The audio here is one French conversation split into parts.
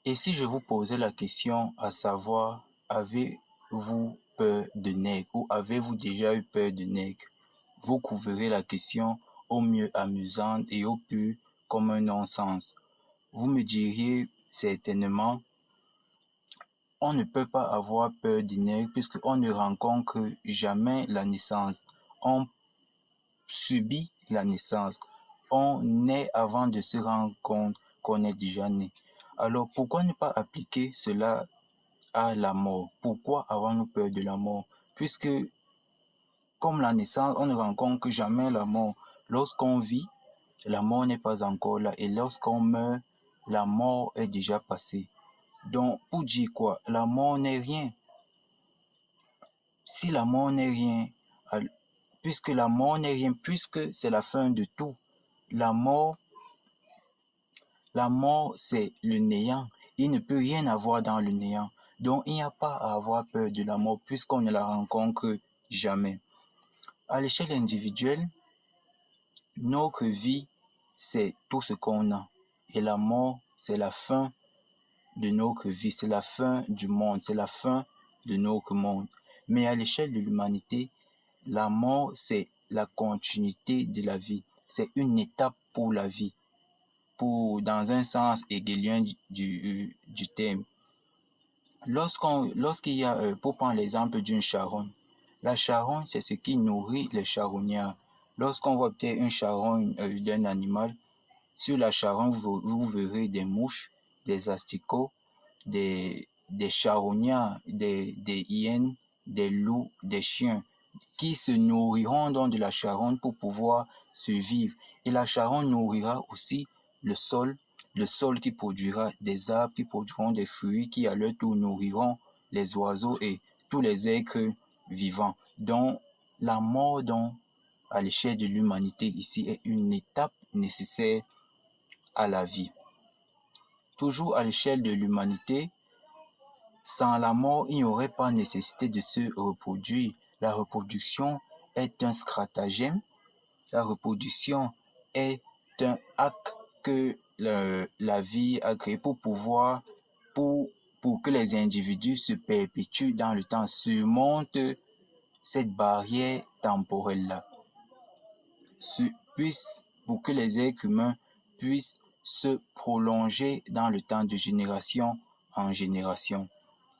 Et si je vous posais la question à savoir, avez-vous peur de nègres ou avez-vous déjà eu peur de nègres? Vous trouverez la question au mieux amusante et au plus comme un non-sens. Vous me diriez certainement, on ne peut pas avoir peur des nègres puisqu'on ne rencontre jamais la naissance. On subit la naissance. On naît avant de se rendre compte qu'on est déjà né. Alors pourquoi ne pas appliquer cela à la mort? Pourquoi avons-nous peur de la mort? Puisque comme la naissance, on ne rencontre jamais la mort. Lorsqu'on vit, la mort n'est pas encore là. Et lorsqu'on meurt, la mort est déjà passée. Donc, pour dire quoi? La mort n'est rien. Si la mort n'est rien, puisque la mort n'est rien, puisque c'est la fin de tout, la mort, c'est le néant. Il ne peut rien avoir dans le néant. Donc, il n'y a pas à avoir peur de la mort puisqu'on ne la rencontre jamais. À l'échelle individuelle, notre vie, c'est tout ce qu'on a. Et la mort, c'est la fin de notre vie, c'est la fin du monde, c'est la fin de notre monde. Mais à l'échelle de l'humanité, la mort, c'est la continuité de la vie. C'est une étape pour la vie, dans un sens hegelien du terme. Lorsqu'il y a, pour prendre l'exemple d'une charogne, la charogne, c'est ce qui nourrit les charognards. Lorsqu'on voit peut-être une charogne d'un animal, sur la charogne, vous verrez des mouches, des asticots, des charognards, des hyènes, des loups, des chiens, qui se nourriront donc de la charogne pour pouvoir survivre. Et la charogne nourrira aussi le sol qui produira des arbres, qui produiront des fruits, qui à leur tour nourriront les oiseaux et tous les êtres vivants. Donc, la mort, donc, à l'échelle de l'humanité ici, est une étape nécessaire à la vie. Toujours à l'échelle de l'humanité, sans la mort, il n'y aurait pas nécessité de se reproduire. La reproduction est un stratagème. La reproduction est un acte que la vie a créé pour que les individus se perpétuent dans le temps, surmontent cette barrière temporelle-là. Pour que les êtres humains puissent se prolonger dans le temps de génération en génération.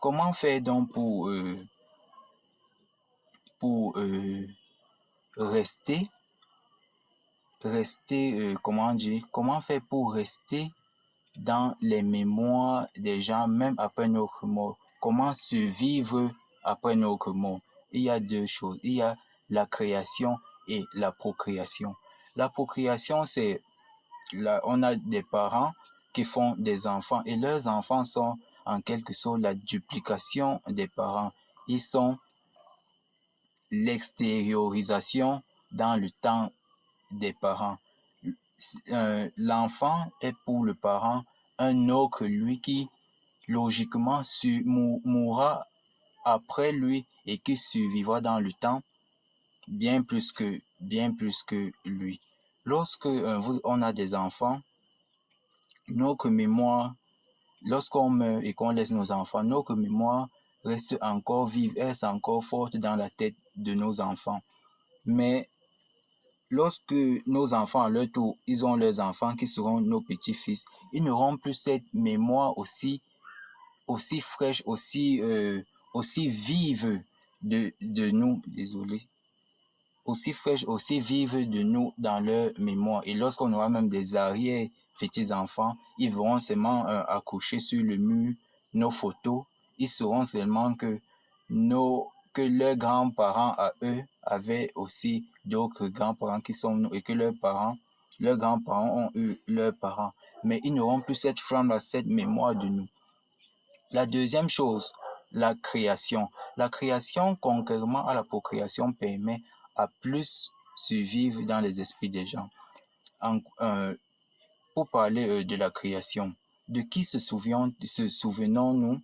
Comment faire donc pour rester, comment faire pour rester dans les mémoires des gens même après notre mort? Comment survivre après notre mort? Il y a deux choses. Il y a la création et la procréation. La procréation, on a des parents qui font des enfants et leurs enfants sont en quelque sorte la duplication des parents. Ils sont l'extériorisation dans le temps des parents. L'enfant est pour le parent un autre lui qui logiquement mourra après lui et qui survivra dans le temps bien plus que lui. Lorsque on a des enfants, notre mémoire, lorsqu'on meurt et qu'on laisse nos enfants, notre mémoire reste encore vive, reste encore forte dans la tête de nos enfants. Mais lorsque nos enfants, à leur tour, ils ont leurs enfants qui seront nos petits-fils, ils n'auront plus cette mémoire aussi fraîche, aussi vive de nous, aussi fraîche, aussi vive de nous dans leur mémoire. Et lorsqu'on aura même des arrière-petits-enfants, ils verront seulement accrocher sur le mur nos photos. Ils sauront seulement que leurs grands-parents à eux avaient aussi d'autres grands-parents qui sont nous et que leurs grands-parents ont eu leurs parents. Mais ils n'auront plus cette flamme-là, cette mémoire de nous. La deuxième chose, la création. La création, contrairement à la procréation, permet à plus survivre dans les esprits des gens. Pour parler de la création, de qui se souvenons-nous,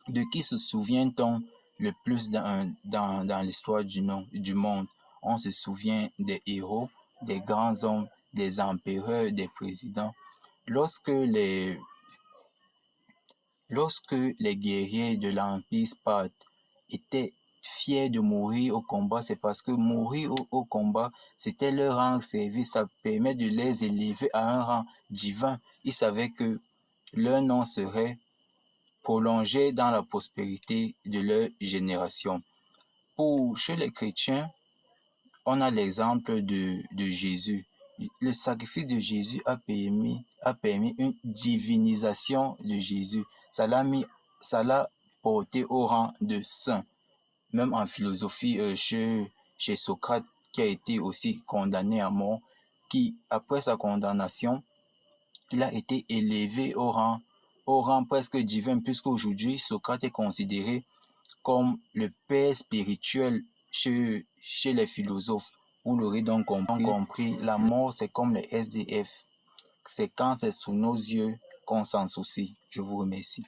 de qui se souvient-on le plus dans l'histoire du monde? On se souvient des héros, des grands hommes, des empereurs, des présidents. Lorsque Lorsque les guerriers de l'Empire Sparte étaient fiers de mourir au combat, c'est parce que mourir au combat, c'était leur rendre service, ça permet de les élever à un rang divin. Ils savaient que leur nom serait prolongé dans la prospérité de leur génération. Chez les chrétiens, on a l'exemple de Jésus. Le sacrifice de Jésus a permis une divinisation de Jésus. Ça l'a porté au rang de saint. Même en philosophie, chez Socrate, qui a été aussi condamné à mort, qui, après sa condamnation, il a été élevé au rang presque divin, puisqu'aujourd'hui, Socrate est considéré comme le père spirituel chez les philosophes. Vous l'aurez donc compris, la mort, c'est comme les SDF. C'est quand c'est sous nos yeux qu'on s'en soucie. Je vous remercie.